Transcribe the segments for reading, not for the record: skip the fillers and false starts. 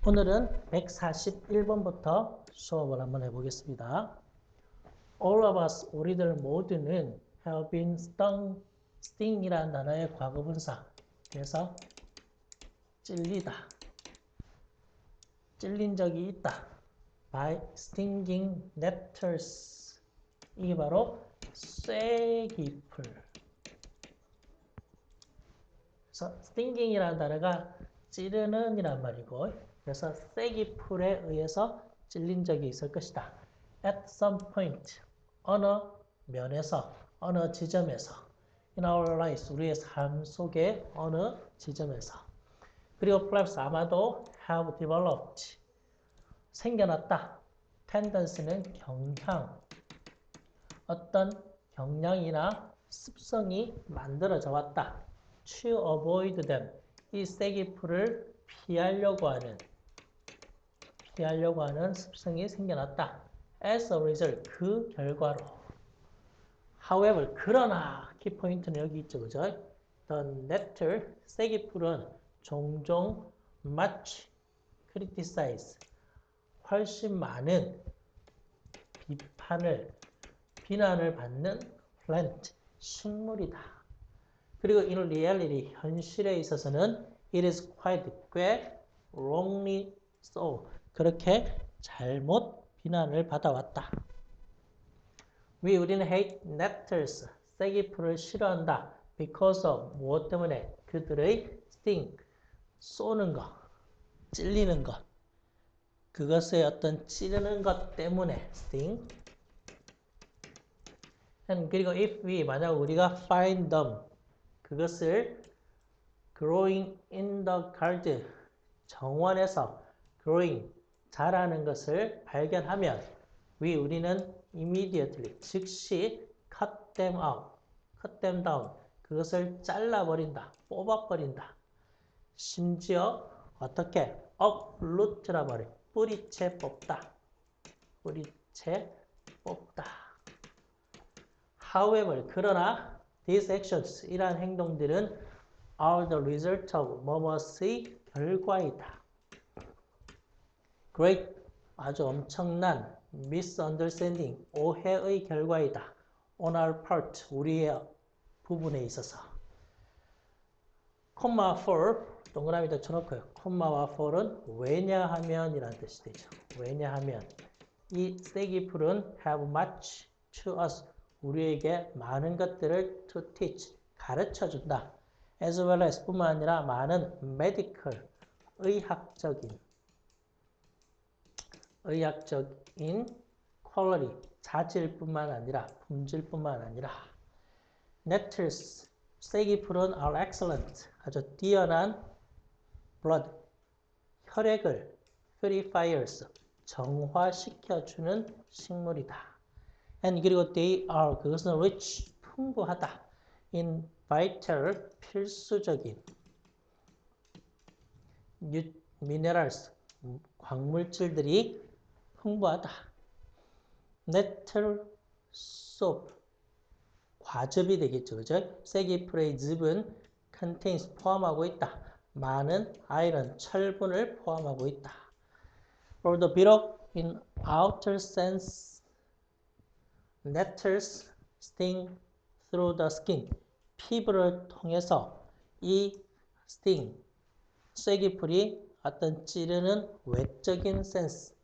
오늘은 141번부터 수업을 한번 해보겠습니다. All of us, 우리들 모두는 have been sting이라는 단어의 과거분사. 그래서 찔리다, 찔린 적이 있다. by stinging nettles. 이게 바로 쐐기풀. 그래서 stinging이라는 단어가 찌르는 이란 말이고, 그래서 쐐기풀에 의해서 찔린 적이 있을 것이다. At some point, 어느 면에서, 어느 지점에서, in our lives, 우리의 삶 속에 어느 지점에서. 그리고 perhaps 아마도 have developed, 생겨났다. tendency는 경향, 어떤 경향이나 습성이 만들어져 왔다. To avoid them, 이 쐐기풀을 피하려고 하는 습성이 생겨났다. As a result, 그 결과로. However, 그러나, 키포인트는 여기 있죠, 그죠? The nettle, 쐐기풀은 종종 much criticize, 훨씬 많은 비난을 받는 plant, 식물이다. 그리고 in reality, 현실에 있어서는 it is quite, 꽤 wrongly so, 그렇게 잘못 비난을 받아왔다. 우리는 hate nettles, 쐐기풀을 싫어한다. because of, 무엇 때문에? 그들의 sting, 쏘는 것, 찔리는 것. 그것의 어떤 찌르는 것 때문에 sting. 그리고 if we, 만약 우리가 find them, 그것을 growing in the garden, 정원에서 growing, 자라는 것을 발견하면 우리는 immediately, 즉시 cut them down, 그것을 잘라버린다, 뽑아버린다. 심지어 어떻게? uproot라 말해, 뿌리채 뽑다. However, 그러나 these actions, 이러한 행동들은 are the result of 뭐뭐의 결과이다. Great, 아주 엄청난 misunderstanding, 오해의 결과이다. On our part, 우리의 부분에 있어서. 콤마 4, 동그라미도 쳐놓고요. 콤마와 4는 왜냐하면 이라는 뜻이 되죠. 왜냐하면 이 쐐기풀은 have much to us, 우리에게 많은 것들을 to teach, 가르쳐준다. as well as 뿐만 아니라 많은 medical, 의학적인 quality, 자질뿐만 아니라 품질뿐만 아니라 nettles, 쐐기풀은 are excellent, 아주 뛰어난 blood, 혈액을 purifiers, 정화시켜주는 식물이다. And 그리고 they are, 그것은 rich, 풍부하다. in vital, 필수적인 minerals, 광물질들이 풍부하다. nettle soup, 과즙이 되겠죠, 그죠? 쐐기풀의 즙은 contains, 포함하고 있다. 많은 iron, 철분을 포함하고 있다. Although 비록 in outer sense nettles sting through the skin, 피부를 통해서 이 sting, 쐐기풀이 어떤 찌르는 외적인 센스,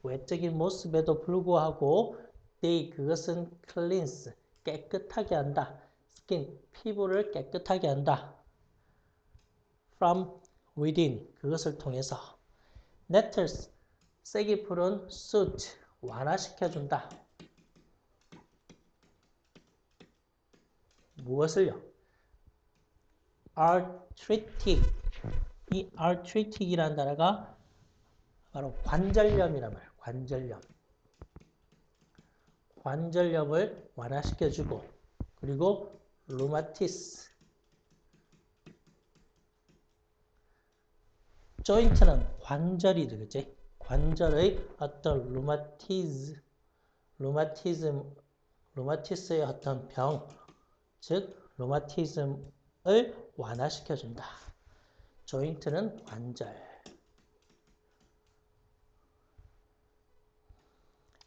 외적인 모습에도 불구하고 they, 그것은 cleanse, 깨끗하게 한다. skin, 피부를 깨끗하게 한다. from within, 그것을 통해서. nettles, 쐐기풀은 soothe, 완화시켜준다. 무엇을요? arthritic, 이 arthritic이라는 단어가 바로 관절염이란 말이에요. 관절염을 완화시켜주고, 그리고 rheumatis, joint는 관절이 되겠지. 관절의 어떤 rheumatism의 어떤 병, 즉 rheumatism을 완화시켜준다. joint는 관절.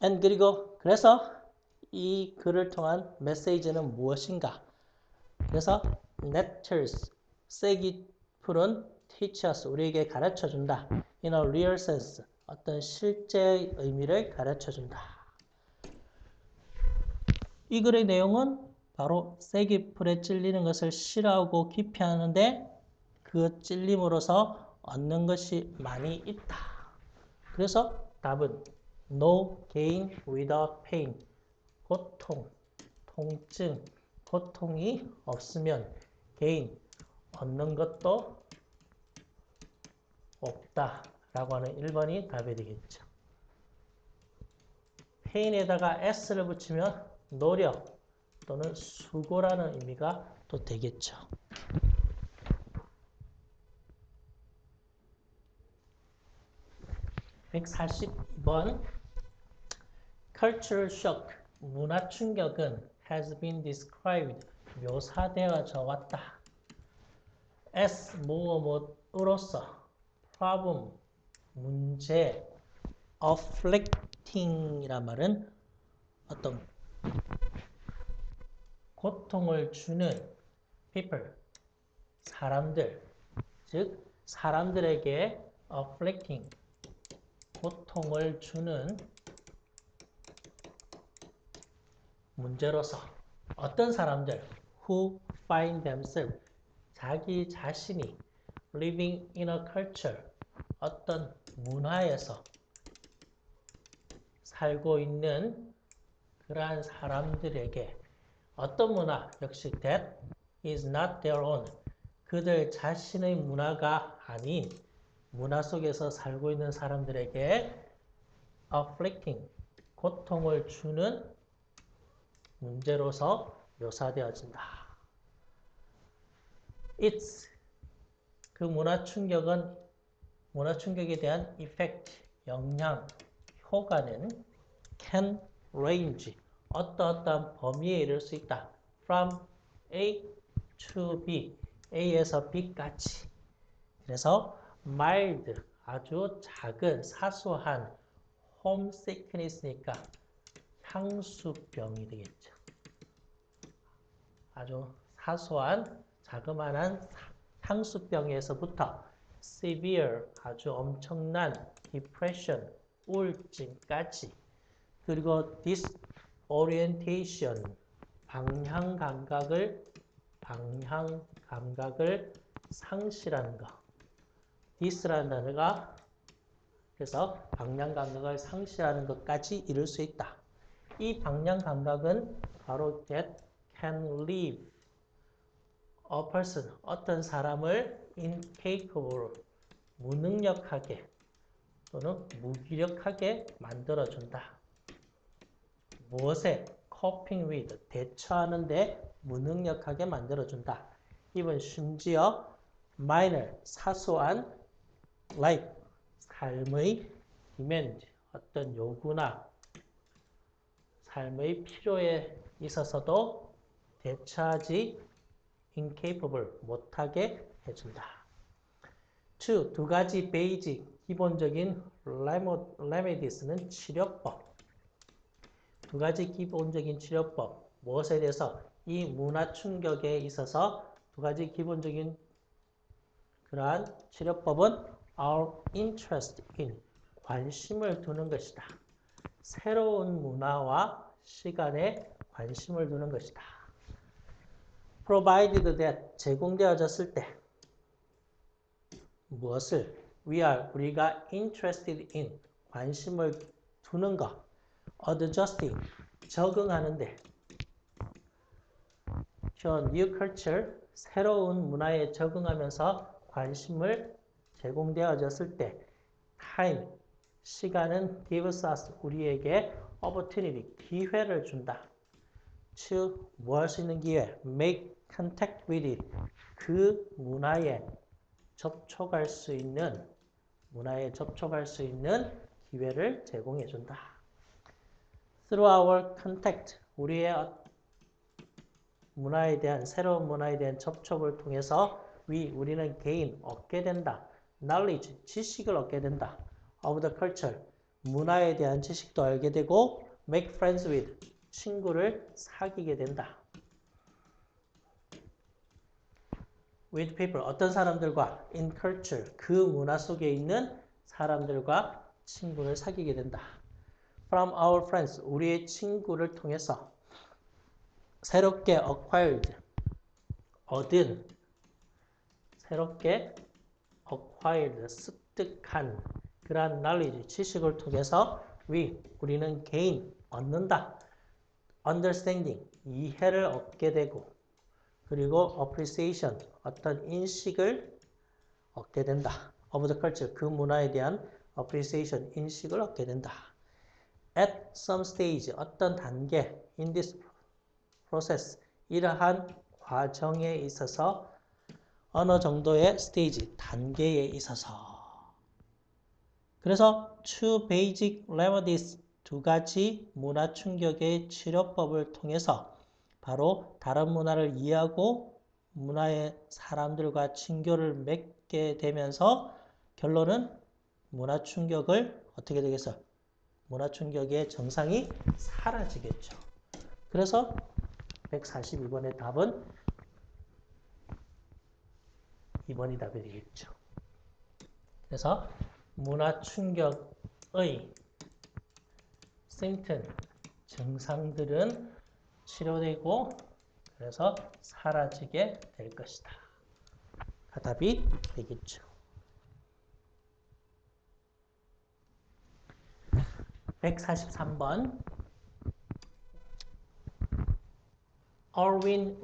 and 그리고 그래서 이 글을 통한 메시지는 무엇인가? 그래서 letters, 쐐기풀은 teach us, 우리에게 가르쳐준다. In a real sense, 어떤 실제의 의미를 가르쳐준다. 이 글의 내용은 바로 쐐기풀에 찔리는 것을 싫어하고 기피하는데 그 찔림으로써 얻는 것이 많이 있다. 그래서 답은 no gain without pain. 고통, 통증, 고통이 없으면 gain, 얻는 것도 없다라고 하는 1번이 답이 되겠죠. pain에다가 s를 붙이면 노력 또는 수고라는 의미가 또 되겠죠. 142번 Cultural shock, 문화 충격은 has been described, 묘사되어져 왔다. as 뭐뭐으로서 problem, 문제, afflicting이란 말은 어떤 고통을 주는 people, 사람들, 즉 사람들에게 afflicting, 고통을 주는 문제로서 어떤 사람들 who find themselves, 자기 자신이 living in a culture, 어떤 문화에서 살고 있는 그러한 사람들에게 어떤 문화 역시 that is not their own, 그들 자신의 문화가 아닌 문화 속에서 살고 있는 사람들에게 afflicting, 고통을 주는 문제로서 묘사되어진다. It's, 그 문화 충격에 대한 effect, 영향, 효과는 can range, 어떠한 범위에 이를 수 있다. From A to B, A에서 B까지. 그래서 mild, 아주 작은, 사소한 homesickness니까 향수병이 되겠죠. 아주 사소한, 자그마한 향수병에서부터 severe, 아주 엄청난 depression, 우울증까지. 그리고 disorientation, 방향 감각을 상실하는 것. dis라는 단어가 그래서 방향 감각을 상실하는 것까지 이룰 수 있다. 이 방향 감각은 바로 that can leave a person, 어떤 사람을 incapable, 무능력하게 또는 무기력하게 만들어준다. 무엇에? coping with, 대처하는데 무능력하게 만들어준다. even 심지어 minor, 사소한 like, 삶의 demand, 어떤 요구나 삶의 필요에 있어서도 대처하지 incapable, 못하게 해준다. 두 가지 베이직, 기본적인 remedies는 치료법. 두 가지 기본적인 치료법. 무엇에 대해서? 이 문화 충격에 있어서 두 가지 기본적인 그러한 치료법은 our interest in, 관심을 두는 것이다. 새로운 문화와 시간에 관심을 두는 것이다. provided that, 제공되어졌을 때 무엇을? 우리가 interested in, 관심을 두는 것. adjusting, 적응하는데 new culture, 새로운 문화에 적응하면서 관심을 제공되어졌을 때 time, 시간은 gives us, 우리에게 opportunity, 기회를 준다. to, 뭐 할 수 있는 기회? make contact with it, 그 문화에 접촉할 수 있는 기회를 제공해 준다. through our contact, 우리의 새로운 문화에 대한 접촉을 통해서 우리는 gain, 얻게 된다. knowledge, 지식을 얻게 된다. of the culture, 문화에 대한 지식도 알게 되고 make friends with, 친구를 사귀게 된다. with people, 어떤 사람들과 in culture, 그 문화 속에 있는 사람들과 친구를 사귀게 된다. from our friends, 우리의 친구를 통해서 새롭게 acquired, 얻은, 새롭게 acquired, 습득한 그러한 knowledge, 지식을 통해서 우리는 gain, 얻는다. understanding, 이해를 얻게 되고 그리고 appreciation, 어떤 인식을 얻게 된다. of the culture, 그 문화에 대한 appreciation, 인식을 얻게 된다. at some stage, 어떤 단계 in this process, 이러한 과정에 있어서 어느 정도의 stage, 단계에 있어서 그래서 two basic remedies, 두 가지 문화 충격의 치료법을 통해서 바로 다른 문화를 이해하고 문화의 사람들과 친교를 맺게 되면서 결론은 문화 충격을 어떻게 되겠어? 문화 충격의 증상이 사라지겠죠. 그래서 142번의 답은 2번이 답이 되겠죠. 그래서 문화 충격의 symptom, 증상들은 치료되고 그래서 사라지게 될 것이다. 답이 되겠죠. 143번 얼윈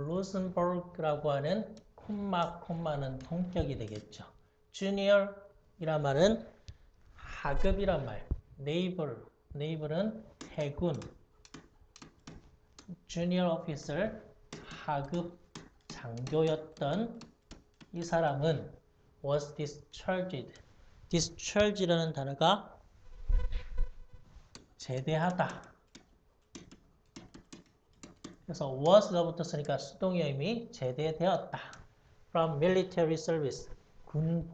루슨버그라고 하는 콤마는 동격이 되겠죠. 주니어이란 말은 하급이란 말, 네이벌은 해군, 주니어 오피서, 하급 장교였던 이 사람은 was discharged. discharge라는 단어가 제대하다. 그래서 was가 붙었으니까 수동의 의미 제대되었다. from military service. 군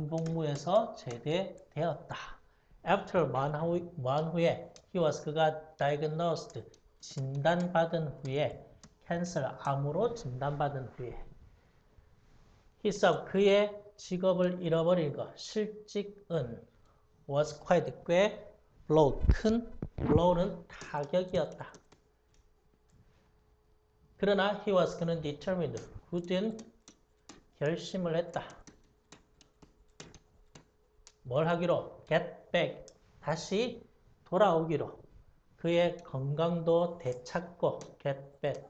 복무에서 제대되었다. after 만 후에 그가 diagnosed 진단받은 후에 cancer 암으로 진단받은 후에 그의 직업을 잃어버린 것 실직은 was quite 꽤 blow 큰 blow는 타격이었다. 그러나 그는 determined 굳은 결심을 했다. 뭘 하기로? get back 다시 돌아오기로. 그의 건강도 되찾고 get back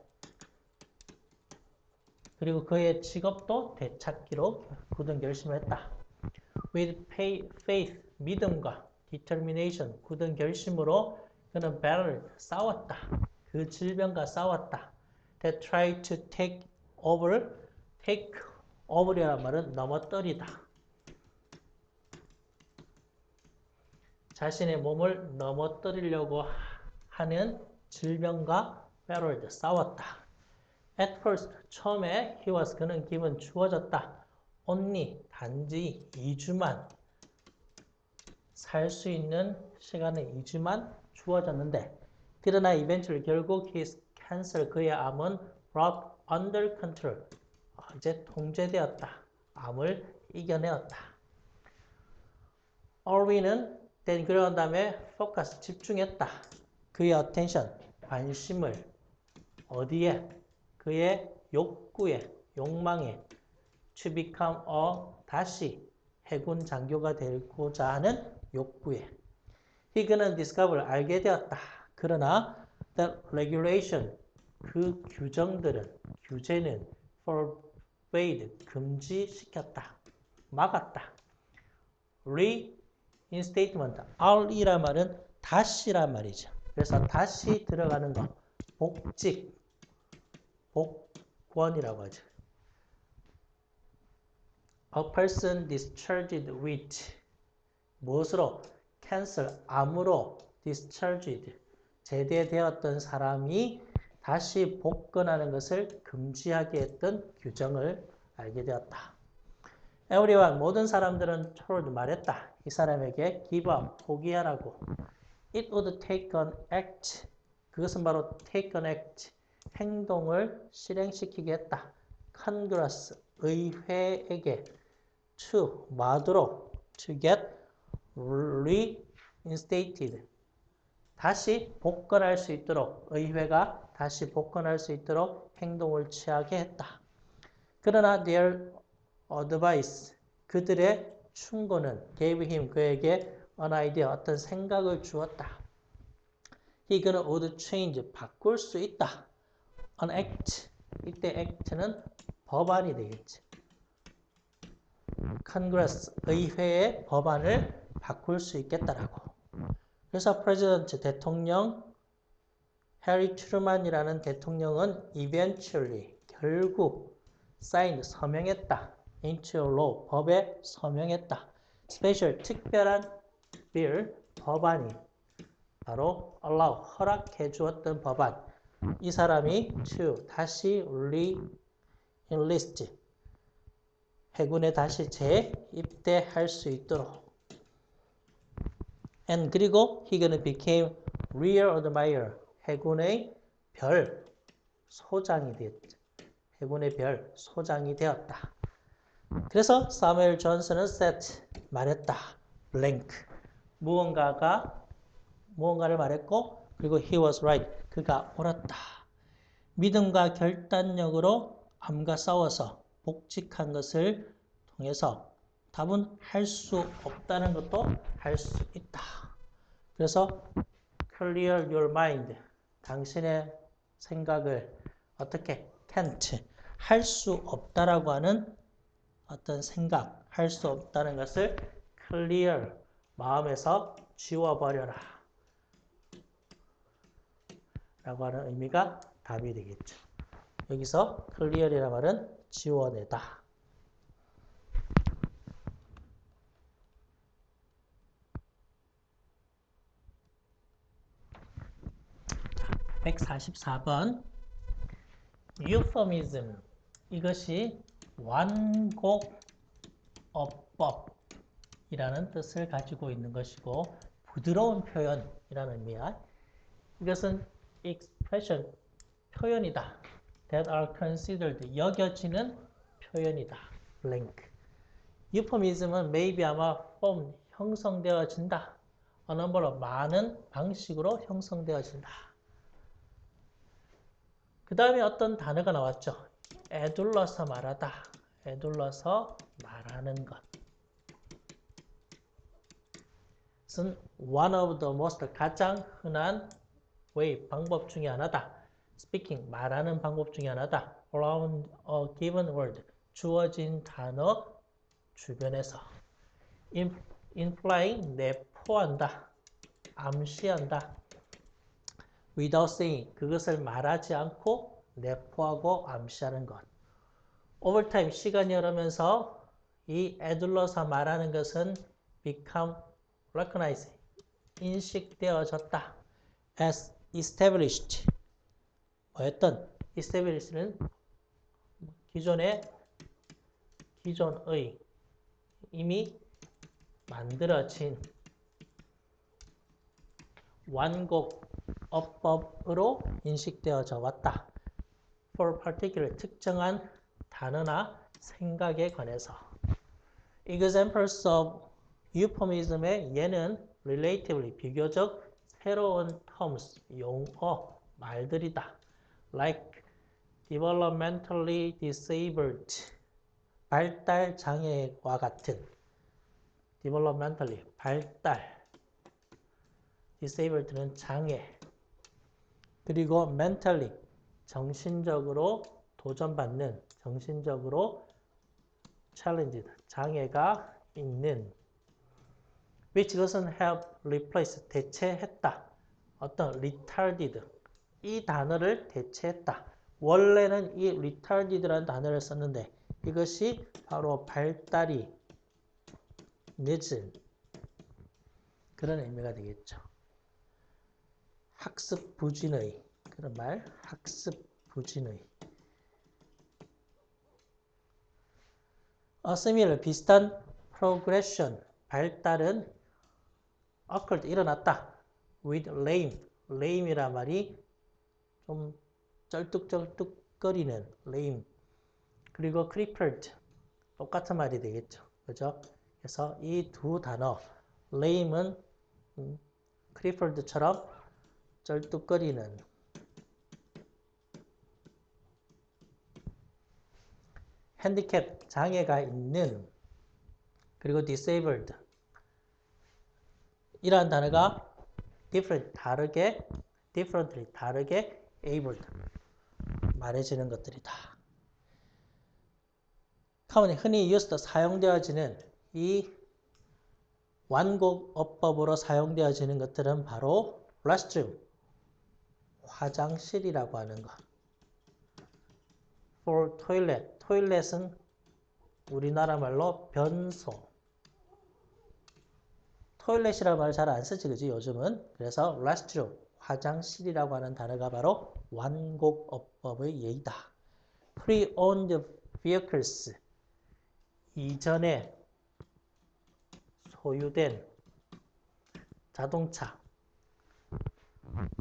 그리고 그의 직업도 되찾기로 굳은 결심을 했다. with faith 믿음과 determination 굳은 결심으로 그는 battled 싸웠다. 그 질병과 싸웠다. that tried to take over이라는 말은 넘어뜨리다. 자신의 몸을 넘어뜨리려고 하는 질병과 battled 싸웠다. At first 처음에 그는 기분 주어졌다. only 단지 2주만 살 수 있는 시간은 2주만 주어졌는데 그러나 eventually 결국 his cancer 그의 암은 brought under control 이제 통제되었다. 암을 이겨내었다. 얼윈은 그런 다음에 focus 집중했다. 그의 attention 관심을 어디에? 그의 욕구에 욕망에 to become 다시 해군 장교가 되고자 하는 욕구에 그는 discover 알게 되었다. 그러나 the regulation 그 규제는 forbade 금지시켰다. 막았다. reinstatement r이란 말은 다시란 말이죠. 그래서 다시 들어가는 거 복권이라고 하죠. A person discharged with 무엇으로? cancer, 암으로 discharged, 제대되었던 사람이 다시 복권하는 것을 금지하게 했던 규정을 알게 되었다. everyone 모든 사람들은 told 말했다. 이 사람에게 give up 포기하라고. It would take an act. 그것은 바로 take an act. 행동을 실행시키게 했다. Congress 의회에게 to 뭐하도록 to get reinstated 다시 복권할 수 있도록 의회가 다시 복권할 수 있도록 행동을 취하게 했다. 그러나 their advice 그들의 충고는 gave him 그에게 an idea 어떤 생각을 주었다. He 그는 would change 바꿀 수 있다. An act 이때 act는 법안이 되겠지. Congress 의회의 법안을 바꿀 수 있겠다라고. 그래서 프레지던트 대통령 해리 트루만이라는 대통령은 eventually 결국 signed 서명했다. into law 법에 서명했다. 스페셜 특별한 bill 법안이 바로 allow 허락해 주었던 법안. 이 사람이 to 다시 re-enlist 해군에 다시 재입대할 수 있도록. And 그리고 he gonna became rear admirer 해군의 별 소장이 되었죠. 해군의 별 소장이 되었다. 그래서 사무엘 존슨은 said 말했다. blank 무언가를 말했고 그리고 he was right 그가 옳았다. 믿음과 결단력으로 암과 싸워서 복직한 것을 통해서 답은 할 수 없다는 것도 할 수 있다. 그래서 clear your mind 당신의 생각을 어떻게 can't 할 수 없다라고 하는 어떤 생각 할 수 없다는 것을 clear 마음에서 지워버려라 라고 하는 의미가 답이 되겠죠. 여기서 clear이라는 말은 지워내다. 144번 euphemism 이것이 완곡어법이라는 뜻을 가지고 있는 것이고 부드러운 표현이라는 의미야. 이것은 expression 표현이다. that are considered 여겨지는 표현이다. blank. euphemism은 maybe 아마 form 형성되어진다. a number of 많은 방식으로 형성되어진다. 그 다음에 어떤 단어가 나왔죠? 에둘러서 말하다. 에둘러서 말하는 것. 은 one of the most 가장 흔한 way 방법 중에 하나다. speaking 말하는 방법 중에 하나다. around a given word 주어진 단어 주변에서 implying 내포한다. 암시한다. without saying 그것을 말하지 않고 내포하고 암시하는 것. over time 시간이 흐르면서 이 에둘러서 말하는 것은 become recognized 인식되어졌다. as established 뭐였던 establish는 기존의 이미 만들어진 완곡어법으로 인식되어져 왔다. for particular 특정한 단어나 생각에 관해서. examples of euphemism의 얘는 relatively 비교적 새로운 terms 용어 말들이다. like developmentally disabled 발달 장애와 같은 developmentally 발달 disabled는 장애 그리고 mentally 정신적으로 도전받는 정신적으로 challenged 장애가 있는 which 그것은 have replaced 대체했다. 어떤 retarded 이 단어를 대체했다. 원래는 이 retarded라는 단어를 썼는데 이것이 바로 발달이 늦은 그런 의미가 되겠죠. 학습 부진의 그런 말 학습 부진의 similar 비슷한 progression 발달은 occurred 일어났다. with lame이란 말이 좀 쩔뚝쩔뚝거리는 lame. 그리고 crippled 똑같은 말이 되겠죠. 그죠? 그래서 이 두 단어 lame은 crippled처럼 쩔뚝거리는 핸디캡 장애가 있는 그리고 disabled 이러한 단어가 differently 다르게 abled 말해지는 것들이다. commonly 흔히 used 사용되어지는 이 완곡어법으로 사용되어지는 것들은 바로 restroom 화장실이라고 하는 것. for toilet은 우리나라 말로 변소. 토일렛이라는 말을 잘 안 쓰지, 그지, 요즘은. 그래서 restroom, 화장실이라고 하는 단어가 바로 완곡어법의 예이다. pre-owned vehicles, 이전에 소유된 자동차.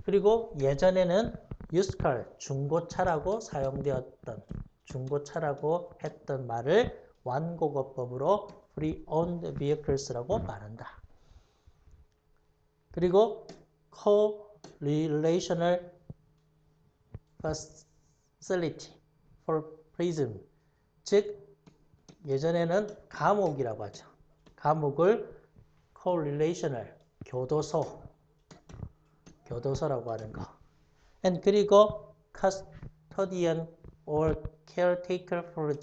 그리고 예전에는 used car, 중고차라고 사용되었던, 중고차라고 했던 말을 완곡어법으로 pre-owned vehicles라고 말한다. 그리고 co-relational facility for prison, 즉 예전에는 감옥이라고 하죠. 감옥을 co-relational, 교도소라고 하는 거. And 그리고 custodian or caretaker for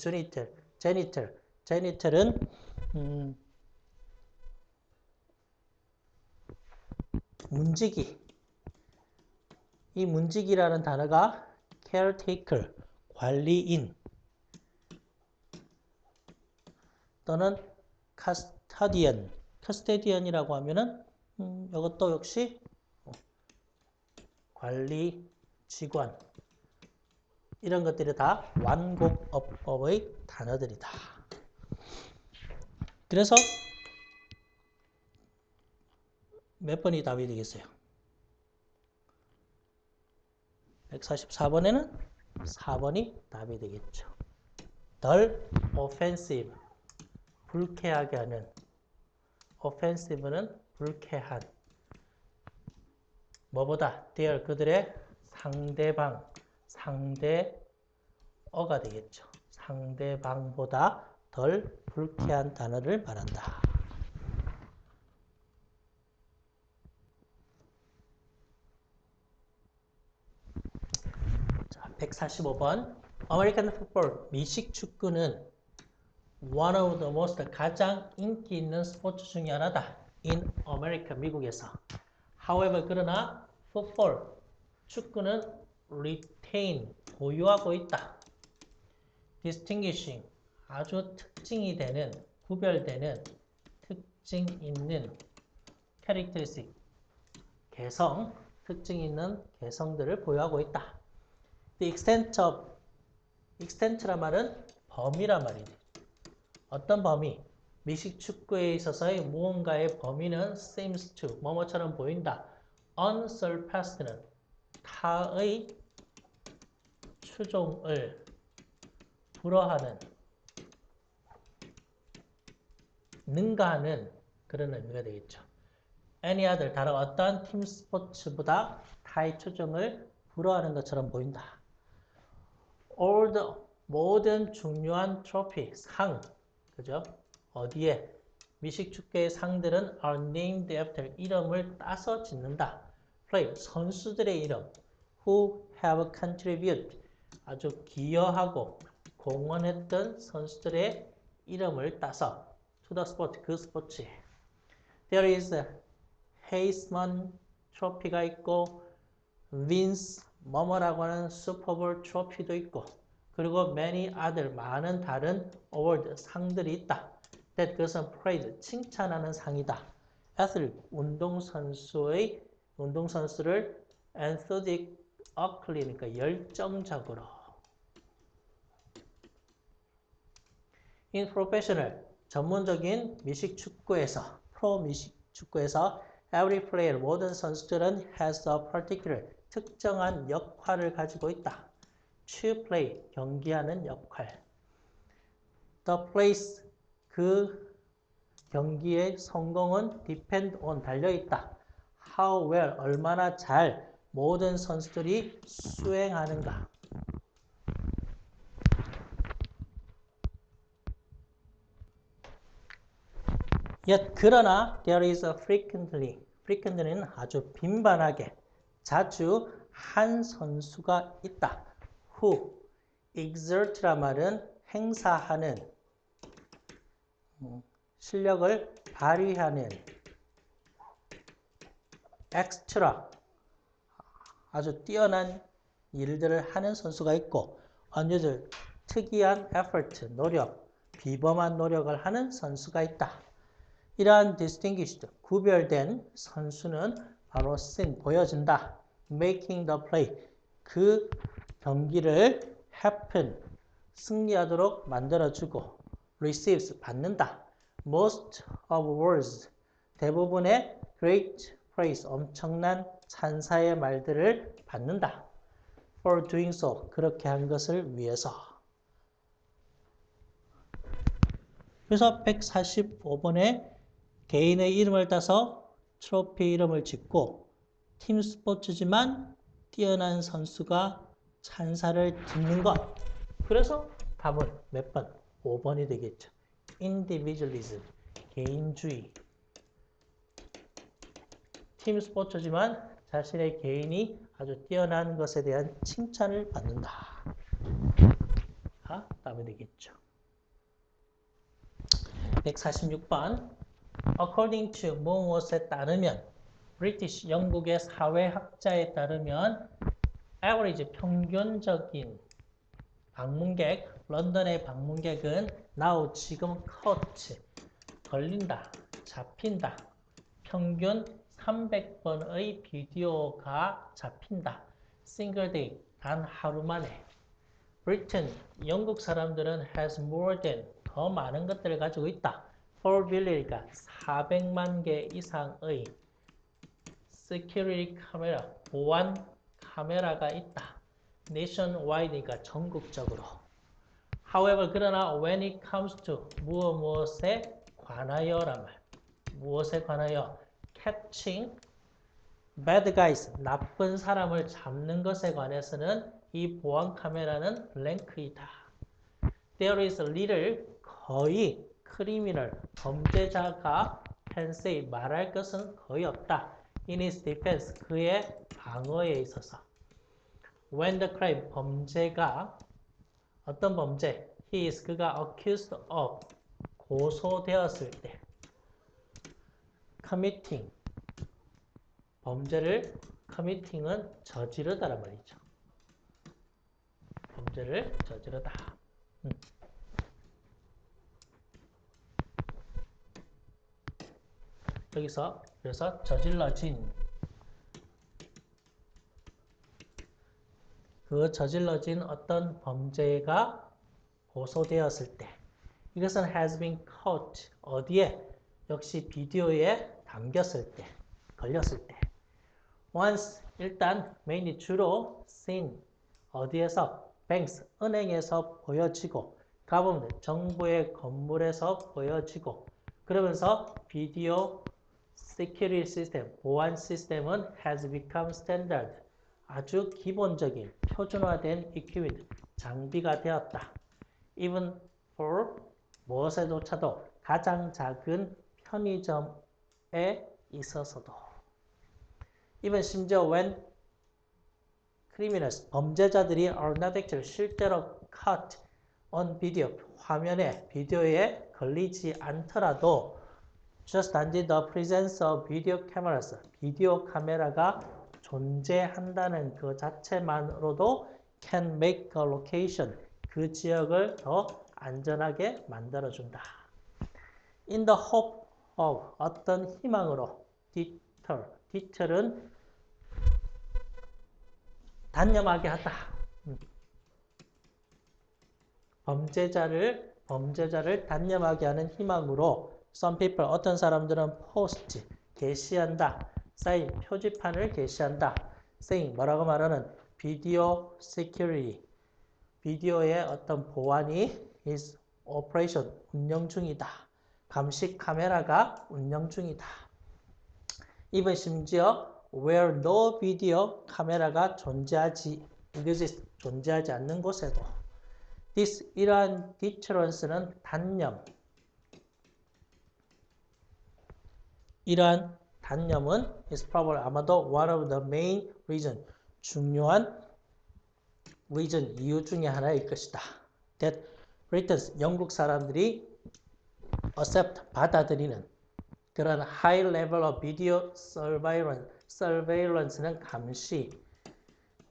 janitor은 문지기. 이 문지기라는 단어가 caretaker, 관리인 또는 custodian이라고 하면은 이것도 역시 관리, 직원 이런 것들이 다 완곡어법의 단어들이다. 그래서 몇 번이 답이 되겠어요? 144번에는 4번이 답이 되겠죠. 덜 offensive, 불쾌하게 하는. offensive는 불쾌한. 뭐보다? their, 그들의 상대방, 상대어가 되겠죠. 상대방보다 덜 불쾌한 단어를 말한다. 자, 145번. American football, 미식 축구는 one of the most, 가장 인기 있는 스포츠 중에 하나다. in America, 미국에서. However, 그러나 football, 축구는 retain, 보유하고 있다. distinguishing, 아주 특징이 되는, 구별되는, 특징 있는 characteristic, 개성, 특징 있는 개성들을 보유하고 있다. The extent란 말은 범위란 말이지. 어떤 범위? 미식 축구에 있어서의 무언가의 범위는 seems to, 뭐뭐처럼 보인다. unsurpassed는 타의 추종을 불허하는, 능가하는 그런 의미가 되겠죠. any other, 다른 어떤 팀 스포츠보다 타의 추종을 불허하는 것처럼 보인다. all the, 모든 중요한 트로피, 상, 그죠? 어디에? 미식 축구의 상들은 are named after, 이름을 따서 짓는다. player, 선수들의 이름. who have contributed, 아주 기여하고 공헌했던 선수들의 이름을 따서 to the sport, 그 스포츠에. There is a Heisman 트로피가 있고 Vince 뭐뭐라고 하는 슈퍼볼 트로피도 있고 그리고 many other, 많은 다른 award, 상들이 있다. that, 그것은 praise, 칭찬하는 상이다. athlete, 운동선수를 enthusiastically, 그러니까 열정적으로. In professional, 전문적인 미식 축구에서, 프로 미식 축구에서 every player, 모든 선수들은 has a particular, 특정한 역할을 가지고 있다. to play, 경기하는 역할. The place, 그 경기의 성공은 depend on, 달려있다. How well, 얼마나 잘 모든 선수들이 수행하는가. Yet, 그러나 there is a frequently는 아주 빈번하게, 자주 한 선수가 있다. Who, exert라 말은 행사하는, 실력을 발휘하는, extra, 아주 뛰어난 일들을 하는 선수가 있고, unusual, 특이한 effort, 노력, 비범한 노력을 하는 선수가 있다. 이러한 distinguished, 구별된 선수는 바로 seen, 보여진다. making the play, 그 경기를 happen, 승리하도록 만들어주고 receives, 받는다. most of words, 대부분의 great praise, 엄청난 찬사의 말들을 받는다. for doing so, 그렇게 한 것을 위해서. 그래서 145번에 개인의 이름을 따서 트로피 이름을 짓고 팀 스포츠지만 뛰어난 선수가 찬사를 듣는 것. 그래서 답은 몇 번? 5번이 되겠죠. individualism, 개인주의. 팀 스포츠지만 자신의 개인이 아주 뛰어난 것에 대한 칭찬을 받는다. 답이 되겠죠. 146번. According to 무엇에 따르면, British, 영국의 사회학자에 따르면 average, 평균적인 방문객, 런던의 방문객은 now, 지금 caught, 걸린다, 잡힌다. 평균 300번의 비디오가 잡힌다. single day, 단 하루 만에. Britain, 영국 사람들은 has more than, 더 많은 것들을 가지고 있다. 4 billion이니까 400만 개 이상의 security 카메라, 보안 카메라가 있다. nationwide니까 전국적으로. However, 그러나 when it comes to 무엇에 관하여란 말. 무엇에 관하여? catching bad guys, 나쁜 사람을 잡는 것에 관해서는 이 보안 카메라는 블랭크이다. There is little, 거의 criminal, 범죄자가 can say, 말할 것은 거의 없다. In his defense, 그의 방어에 있어서. When the crime, 범죄가, 어떤 범죄? He is, 그가 accused of, 고소되었을 때. committing, 범죄를, committing은 저지르다란 말이죠. 범죄를 저지르다. 여기서 그래서 저질러진, 그 저질러진 어떤 범죄가 고소되었을 때, 이것은 has been caught, 어디에? 역시 비디오에 담겼을 때, 걸렸을 때. once, 일단 mainly 주로 seen, 어디에서? banks, 은행에서 보여지고, government, 정부의 건물에서 보여지고, 그러면서 비디오 security system, 보안 시스템은 has become standard, 아주 기본적인 표준화된 equipment, 장비가 되었다. even for, 무엇에조차도, 가장 작은 편의점에 있어서도. even 심지어 when criminals, 범죄자들이 are not actually, 실제로 caught on video, 화면에, 비디오에 걸리지 않더라도 just 단지 the presence of video cameras, 비디오 카메라가 존재한다는 그 자체만으로도 can make a location, 그 지역을 더 안전하게 만들어준다. In the hope of, 어떤 희망으로, deter은 단념하게 하다. 범죄자를 범죄자를 단념하게 하는 희망으로 some people, 어떤 사람들은 post, 게시한다. sign, 표지판을 게시한다. saying, 뭐라고 말하는? 비디오 security, 비디오의 어떤 보안이 is operation, 운영 중이다. 감시 카메라가 운영 중이다. even 심지어 where no video, 카메라가 존재하지 않는 곳에도 this, 이러한 deterrence는 단념. 이러한 단념은 is probably 아마도 one of the main reason, 중요한 reason, 이유 중에 하나일 것이다. that Britons, 영국 사람들이 accept, 받아들이는 그런 high level of video surveillance는 감시,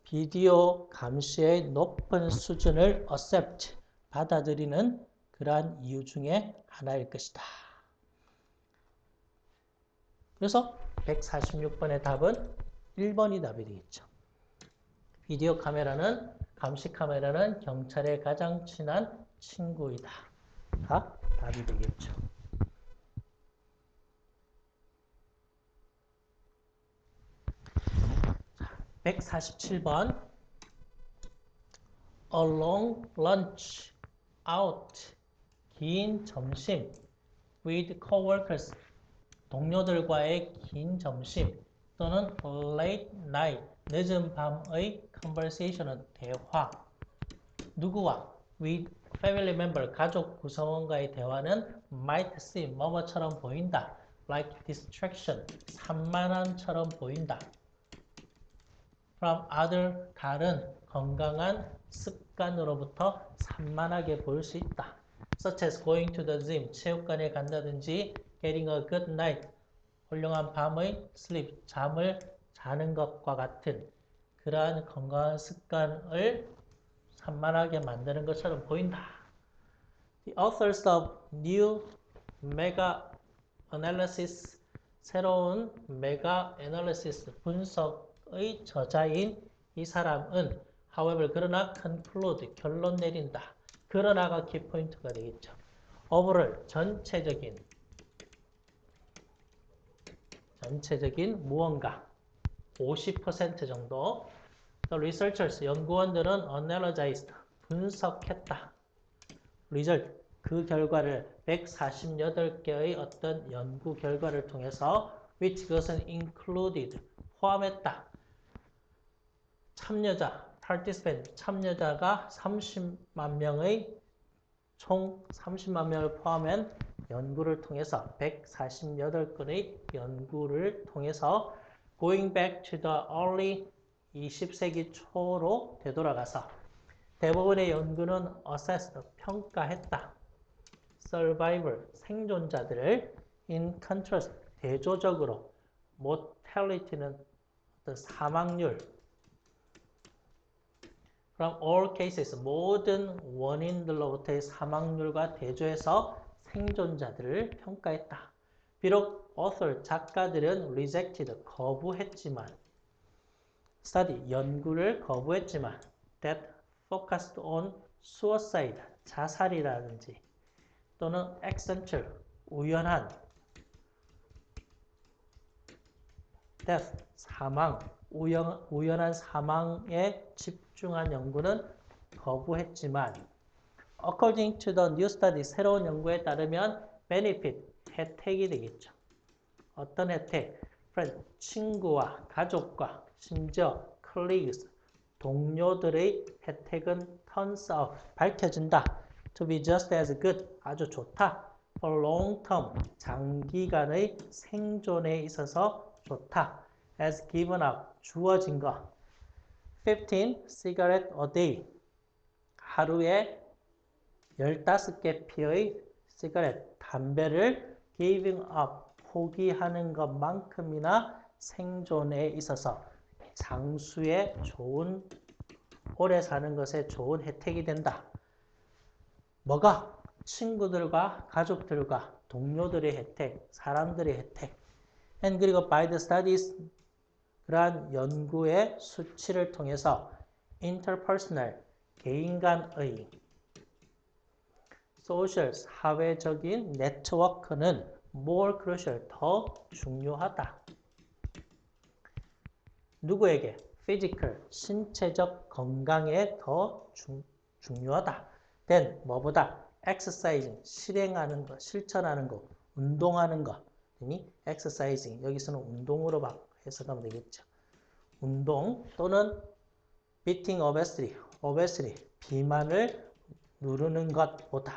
비디오 감시의 높은 수준을 accept, 받아들이는 그러한 이유 중에 하나일 것이다. 그래서 146번의 답은 1번이 답이 되겠죠. 비디오 카메라는, 감시 카메라는 경찰의 가장 친한 친구이다. 가 답이 되겠죠. 자, 147번. A long lunch out, 긴 점심 with coworkers, 동료들과의 긴 점심 또는 late night, 늦은 밤의 conversation은 대화. 누구와? with family member, 가족 구성원과의 대화는 might seem, 뭐뭐처럼 보인다. like distraction, 산만함처럼 보인다. from other, 다른 건강한 습관으로부터 산만하게 보일 수 있다. such as going to the gym, 체육관에 간다든지 getting a good night, 훌륭한 밤의 sleep, 잠을 자는 것과 같은 그러한 건강한 습관을 산만하게 만드는 것처럼 보인다. The authors of new mega-analysis, 새로운 mega-analysis, 분석의 저자인 이 사람은 however, 그러나 conclude, 결론 내린다. 그러나가 키포인트가 되겠죠. overall, 전체적인 무언가 50% 정도. The researchers, 연구원들은 analyzed, 분석했다. result, 그 결과를 148개의 어떤 연구 결과를 통해서 which 그것은 included, 포함했다. 참여자, participant, 참여자가 30만 명의 총 30만 명을 포함한 연구를 통해서 148건의 연구를 통해서 going back to the early 20세기 초로 되돌아가서 대부분의 연구는 assessed, 평가했다. survivor, 생존자들을 in contrast, 대조적으로 mortality는 어떤 사망률 from all cases, 모든 원인들로부터의 사망률과 대조해서 생존자들을 평가했다. 비록 author, 작가들은 rejected, 거부했지만 study, 연구를 거부했지만 that focused on suicide, 자살이라든지 또는 accidental, 우연한 death, 사망, 우연한 사망에 집중한 연구는 거부했지만 according to the new study, 새로운 연구에 따르면 benefit, 혜택이 되겠죠. 어떤 혜택? friend, 친구와 가족과 심지어 colleagues, 동료들의 혜택은 turns out, 밝혀진다. to be just as good, 아주 좋다. for long term, 장기간의 생존에 있어서 좋다. as given up, 주어진 것. 15 cigarette a day, 하루에 15개 피의 시가렛, 담배를 giving up, 포기하는 것만큼이나 생존에 있어서 장수에 좋은, 오래 사는 것에 좋은 혜택이 된다. 뭐가? 친구들과 가족들과 동료들의 혜택, 사람들의 혜택. and 그리고 by the studies, 그러한 연구의 수치를 통해서 interpersonal, 개인 간의 소셜, 사회적인 네트워크는 more crucial, 더 중요하다. 누구에게? physical, 신체적 건강에 더 중요하다. then, 뭐보다? exercising, 실행하는 것, 실천하는 것, 운동하는 것. exercising, 여기서는 운동으로 해석하면 되겠죠. 운동 또는 beating obesity, 비만을 누르는 것보다.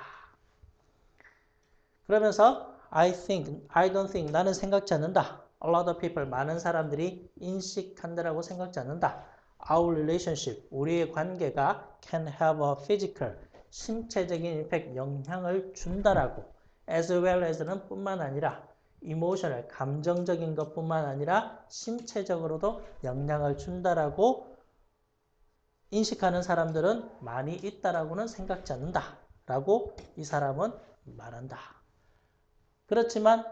그러면서 I don't think, 나는 생각지 않는다. A lot of people, 많은 사람들이 인식한다라고 생각지 않는다. Our relationship, 우리의 관계가 can have a physical, 신체적인 impact, 영향을 준다라고. As well as는 뿐만 아니라 emotional, 감정적인 것뿐만 아니라 신체적으로도 영향을 준다라고 인식하는 사람들은 많이 있다라고는 생각지 않는다. 라고 이 사람은 말한다. 그렇지만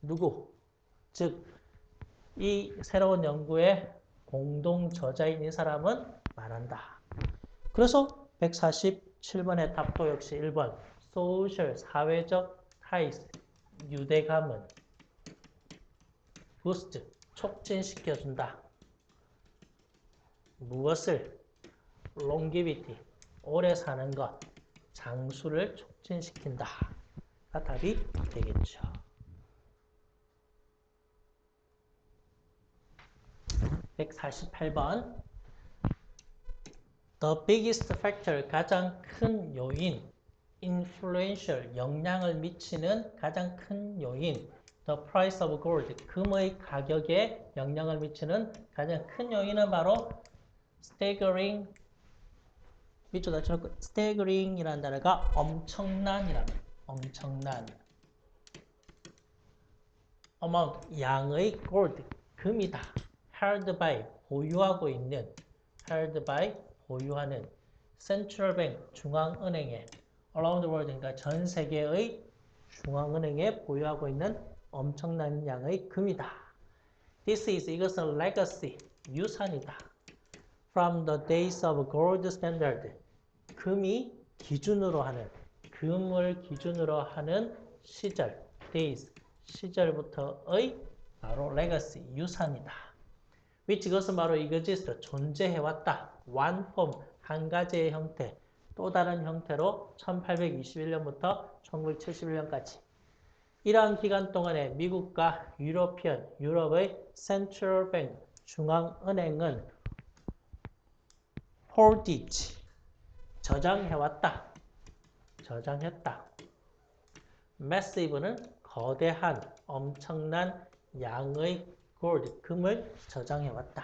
누구? 즉, 이 새로운 연구의 공동 저자인 이 사람은 말한다. 그래서 147번의 답도 역시 1번 social, 사회적 ties, 유대감은 boost, 촉진시켜준다. 무엇을? longevity, 오래 사는 것, 장수를 촉진시킨다. 가 답이 되겠죠. 148번 The biggest factor, 가장 큰 요인, influential, 영향을 미치는 가장 큰 요인, the price of gold, 금의 가격에 영향을 미치는 가장 큰 요인은 바로 staggering, 밑줄다 쳐놓고 staggering이라는 단어가 엄청난이라는, 엄청난 amount, 양의 gold, 금이다. held by, 보유하고 있는, held by, 보유하는 central bank, 중앙은행에 around the world, 그러니까 전 세계의 중앙은행에 보유하고 있는 엄청난 양의 금이다. This is, 이것은 legacy, 유산이다. From the days of gold standard, 금이 기준으로 하는, 금을 기준으로 하는 시절, days, 시절부터의 바로 legacy, 유산이다. which 이것은 바로 exist, 존재해왔다. one form, 한 가지의 형태, 또 다른 형태로 1821년부터 1971년까지. 이러한 기간 동안에 미국과 유럽의 Central Bank, 중앙은행은 hoarded, 저장해왔다. 저장했다. massive는 거대한, 엄청난 양의 gold, 금을 저장해왔다.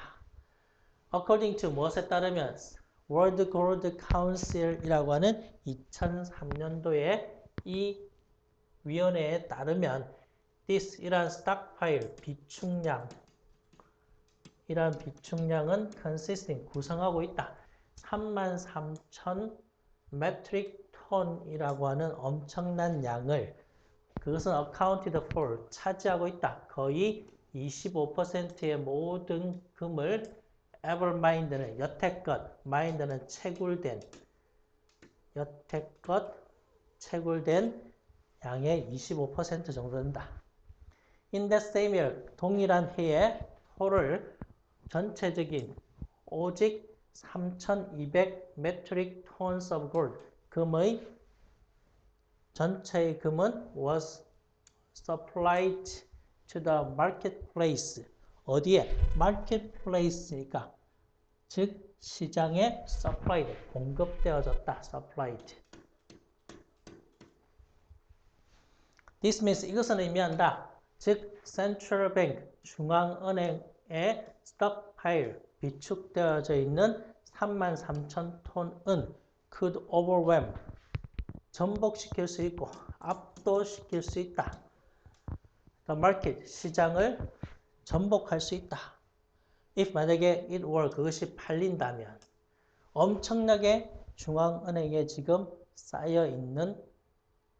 According to 무엇에 따르면 World Gold Council이라고 하는 2003년도에 이 위원회에 따르면 this, 이러한 stockpile, 비축량, 이러한 비축량은 consisting, 구성하고 있다. 33,000 메트릭 톤이라고 하는 엄청난 양을, 그것은 accounted for, 차지하고 있다. 거의 25%의 모든 금을 ever mined는 여태껏, mined는 채굴된, 여태껏 채굴된 양의 25% 정도 된다. In that same year, 동일한 해에 토를 전체적인 오직 3,200 metric tons of gold, 금의 전체의 금은 was supplied to the marketplace. 어디에? marketplace니까 즉 시장에 supplied, 공급되어졌다. supplied. This means, 이것은 의미한다. 즉 central bank, 중앙은행의 stockpile, 비축되어져 있는 33,000톤은 could overwhelm, 전복시킬 수 있고 압도시킬 수 있다. The market, 시장을 전복할 수 있다. If 만약에 it were, 그것이 팔린다면 엄청나게 중앙은행에 지금 쌓여 있는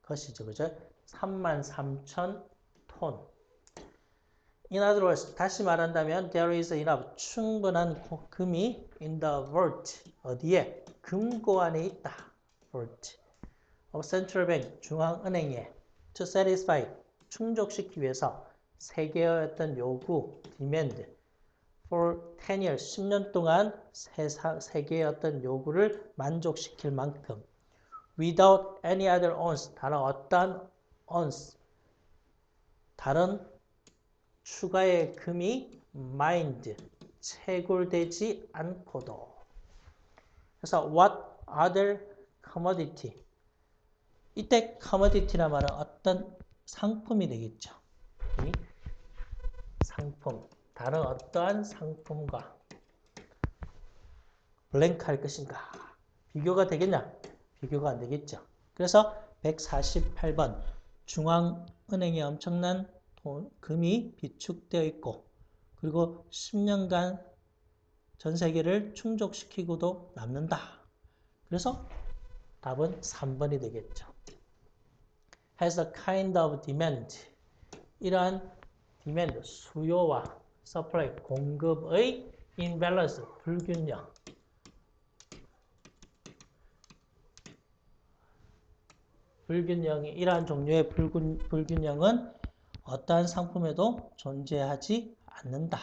것이죠. 그죠? 33,000톤. In other words, 다시 말한다면 there is enough, 충분한 금이 in the vault, 어디에? 금고 안에 있다. vault. of central bank, 중앙은행에 to satisfy, 충족시키기 위해서 세 개의 어떤 요구, demand for 10 years, 10년 동안 세 개의 어떤 요구를 만족시킬 만큼 without any other ons, 다른 어떤 ons, 다른 추가의 금이 mind, 채굴되지 않고도. 그래서 what other commodity, 이때 commodity란 말은 어떤 상품이 되겠죠. 이 상품, 다른 어떠한 상품과 블랭크 할 것인가? 비교가 되겠냐? 비교가 안 되겠죠. 그래서 148번 중앙은행에 엄청난 금이 비축되어 있고 그리고 10년간 전 세계를 충족시키고도 남는다. 그래서 답은 3번이 되겠죠. has a kind of demand. 이러한 demand, 수요와 supply, 공급의 imbalance, 불균형. 이러한 종류의 불균형은 어떠한 상품에도 존재하지 않는다.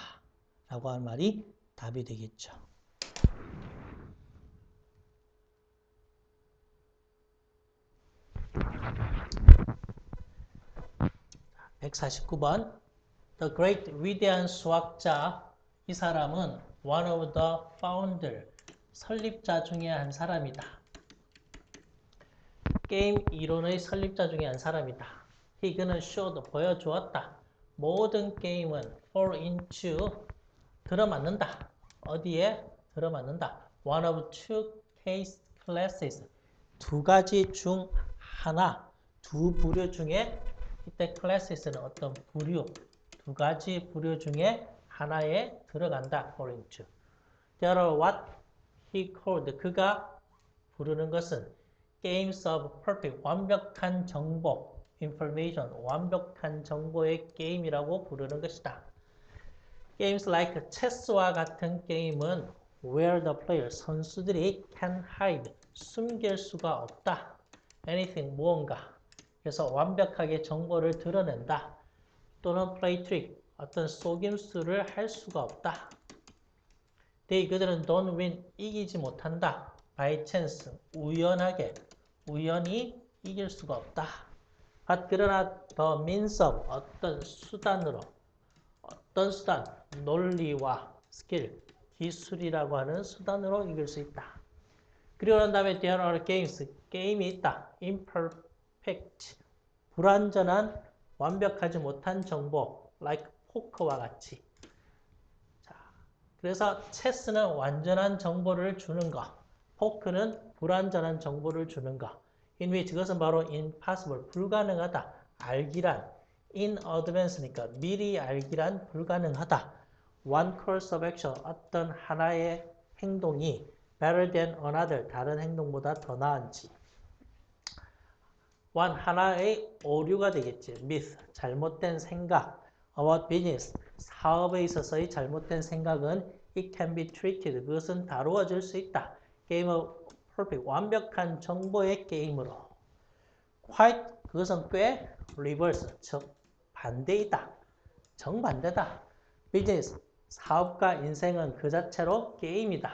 라고 하는 말이 답이 되겠죠. 149번 The Great, 위대한 수학자, 이 sa람은 one of the founder, 설립자 중에 한 사람이다. 게임 이론의 설립자 중에 한 사람이다. 그는 showed, 보여주었다. 모든 게임은 fall into, 들어맞는다. 어디에 들어맞는다. One of two case classes, 두 가지 중 하나, 두 부류 중에, 이때 classes는 어떤 부류, 두 가지 부류 중에 하나에 들어간다. fall into. There are what he called, 그가 부르는 것은 games of perfect, 완벽한 정보, information, 완벽한 정보의 게임이라고 부르는 것이다. Games like chess와 같은 게임은 where the player, 선수들이 can hide, 숨길 수가 없다. anything, 무언가. 그래서 완벽하게 정보를 드러낸다. 또는 play trick, 어떤 속임수를 할 수가 없다. 그들은 don't win, 이기지 못한다. by chance, 우연히 이길 수가 없다. 그러나 the means of, 어떤 수단, 논리와 스킬, 기술이라고 하는 수단으로 이길 수 있다. 그리고 난 다음에 there are games, 게임이 있다. imperfect, 불완전한, 완벽하지 못한 정보, like 포커와 같이. 자, 그래서 체스는 완전한 정보를 주는 것, 포크는 불완전한 정보를 주는 것. in which, 그것은 바로 impossible, 불가능하다. 알기란, in advance니까 미리 알기란 불가능하다. one course of action, 어떤 하나의 행동이 better than another, 다른 행동보다 더 나은지. one, 하나의 오류가 되겠지. myth, 잘못된 생각. about business, 사업에 있어서의 잘못된 생각은 it can be treated, 그것은 다루어질 수 있다. game of perfect, 완벽한 정보의 게임으로. quite, 그것은 꽤 reverse, 즉 반대이다. 정반대다. business, 사업과 인생은 그 자체로 게임이다.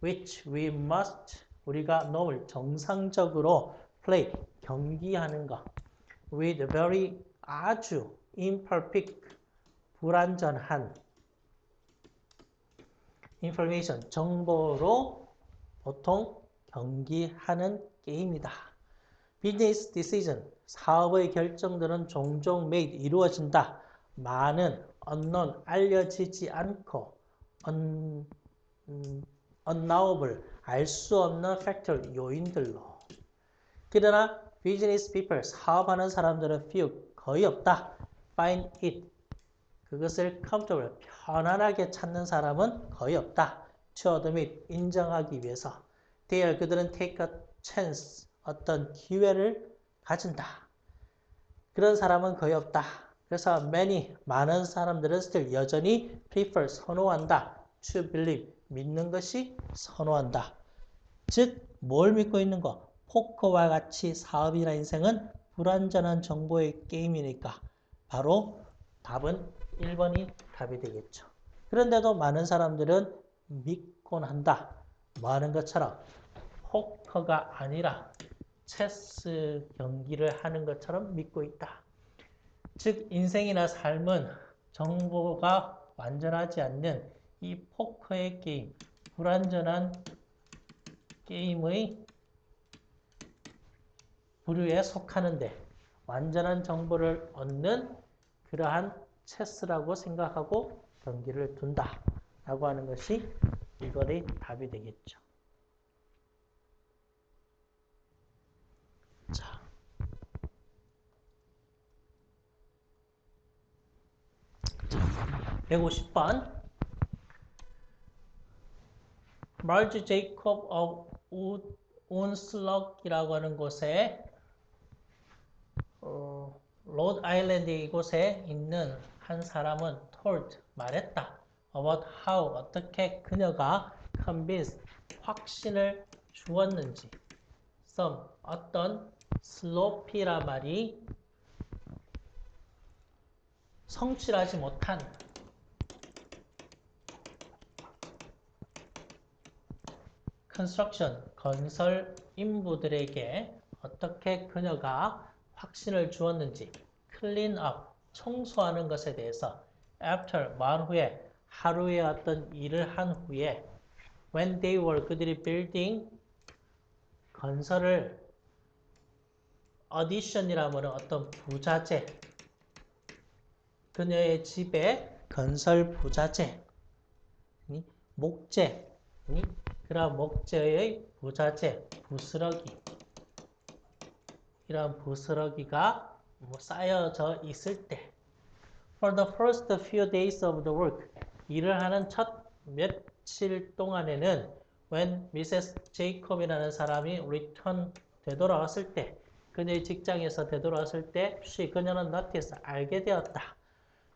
which we must, 우리가 놈을 정상적으로 play, 경기하는 것. with very, 아주 imperfect, 불완전한 information, 정보로 보통 경기하는 게임이다. business decision, 사업의 결정들은 종종 made, 이루어진다. 많은 unknown, 알려지지 않고 unknowable, 알 수 없는 factor, 요인들로. 그러나 business people, 사업하는 사람들은 few, 거의 없다. find it, 그것을 comfortable, 편안하게 찾는 사람은 거의 없다. to admit, 인정하기 위해서. they, 그들은 take a chance, 어떤 기회를 가진다. 그런 사람은 거의 없다. 그래서 many, 많은 사람들은 still, 여전히 prefer, 선호한다. to believe, 믿는 것이 선호한다. 즉, 뭘 믿고 있는 거? 포커와 같이 사업이나 인생은 불완전한 정보의 게임이니까 바로 답은 1번이 답이 되겠죠. 그런데도 많은 사람들은 믿곤 한다. 뭐 하는 것처럼 포커가 아니라 체스 경기를 하는 것처럼 믿고 있다. 즉 인생이나 삶은 정보가 완전하지 않는 이 포커의 게임, 불완전한 게임의 부류에 속하는데 완전한 정보를 얻는 그러한 체스라고 생각하고 경기를 둔다 라고 하는 것이 1번의 답이 되겠죠. 자, 150번 마르지 제이콥 오브 온슬럭이라고 하는 곳에 로드 아일랜드 이곳에 있는 한 사람은 told 말했다. about how 어떻게 그녀가 convinced 확신을 주었는지 some 어떤 sloppy라 말이 성실하지 못한 construction 건설 인부들에게 어떻게 그녀가 확신을 주었는지 clean up 청소하는 것에 대해서 after 말 후에 하루에 어떤 일을 한 후에 when they were 그들이 building 건설을 addition이라면 어떤 부자재 그녀의 집에 건설 부자재 목재 그런 목재의 부자재 부스러기 이런 부스러기가 쌓여져 있을 때 For the first few days of the work 일을 하는 첫 며칠 동안에는 when Mrs. Jacob이라는 사람이 return 되돌아왔을 때 그녀의 직장에서 되돌아왔을 때 그녀는 notice 알게 되었다.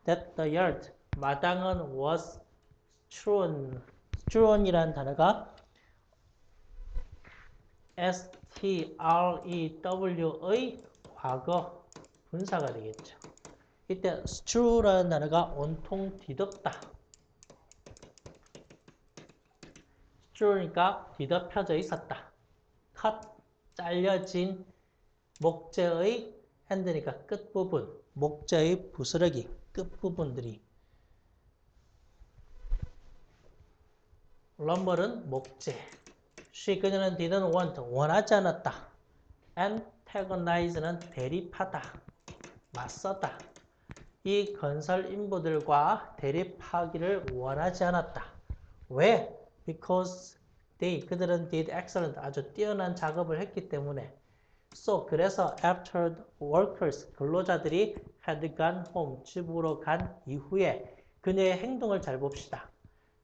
That the yard 마당은 was strewn이라는 단어가 STREW의 과거 분사가 되겠죠. 이때 strew라는 단어가 온통 뒤덮다. strew니까 뒤덮여져 있었다. cut, 잘려진 목재의 hand니까 끝부분, 목재의 부스러기, 끝부분들이 lumber은 목재. 그녀는 didn't want, 원하지 않았다. antagonize는 대립하다, 맞서다. 이 건설 인부들과 대립하기를 원하지 않았다. 왜? Because 그들은 did excellent, 아주 뛰어난 작업을 했기 때문에. So, 그래서 after the workers, 근로자들이 had gone home, 집으로 간 이후에 그녀의 행동을 잘 봅시다.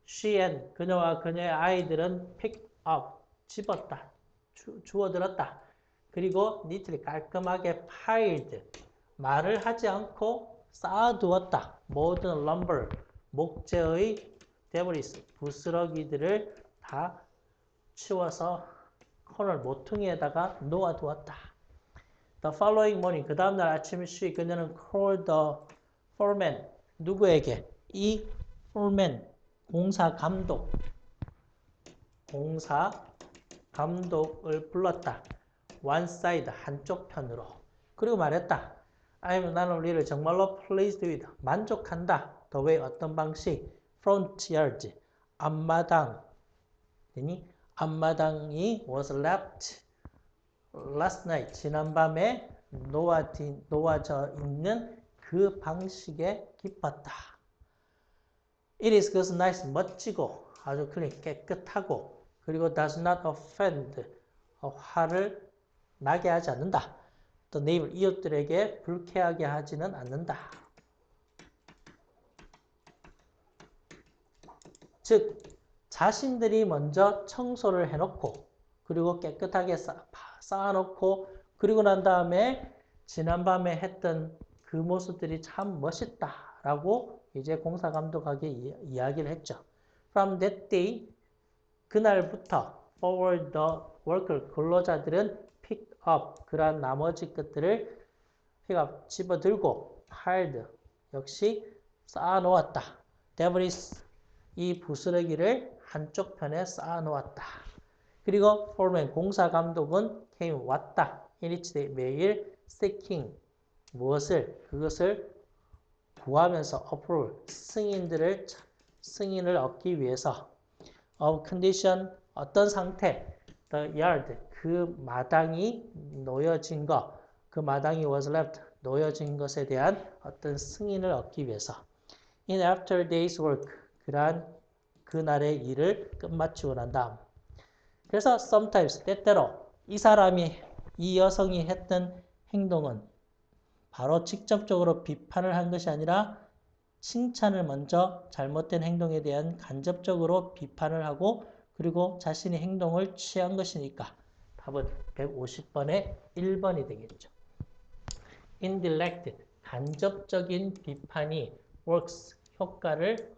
She and 그녀와 그녀의 아이들은 picked up, 집었다, 주워들었다. 그리고 neatly 깔끔하게 piled, 말을 하지 않고 쌓아두었다. 모든 lumber, 목재의 debris, 부스러기들을 다 치워서 코너 모퉁이에다가 놓아두었다. The following morning, 그 다음날 아침 그녀는 called the foreman, 누구에게? 이 foreman, 공사 감독을 불렀다. One side, 한쪽 편으로. 그리고 말했다. 나는 우리를 정말로 pleased with, 만족한다. The way, 어떤 방식? Front yard, 앞마당이 was left last night, 지난밤에 놓아져 있는 그 방식에 기뻤다. It is 그것은 nice, 멋지고 아주 clean, 깨끗하고 그리고 does not offend, 화를 나게 하지 않는다. 또 neighbor, 이웃들에게 불쾌하게 하지는 않는다. 즉 자신들이 먼저 청소를 해놓고 그리고 깨끗하게 쌓아놓고 그리고 난 다음에 지난밤에 했던 그 모습들이 참 멋있다라고 이제 공사감독에게 이야기를 했죠. From that day, 그날부터 forward the worker, 근로자들은 pick up 그러한 나머지 것들을 pick up 집어들고 piled 역시 쌓아놓았다. debris 이 부스러기를 한쪽 편에 쌓아놓았다. 그리고 foreman 공사 감독은 came 왔다. in each day 매일 seeking 무엇을 그것을 구하면서 approval 승인을 얻기 위해서 of condition 어떤 상태 the yard 그 마당이 놓여진 것 그 마당이 was left 놓여진 것에 대한 어떤 승인을 얻기 위해서 in after day's work 그러한 그날의 일을 끝마치고 난 다음 그래서 sometimes 때때로 이 여성이 했던 행동은 바로 직접적으로 비판을 한 것이 아니라 칭찬을 먼저 잘못된 행동에 대한 간접적으로 비판을 하고 그리고 자신의 행동을 취한 것이니까 답은 150번에 1번이 되겠죠. Indirect, 간접적인 비판이 works, 효과를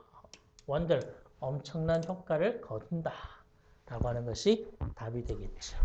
wonder, 엄청난 효과를 거둔다 라고 하는 것이 답이 되겠죠.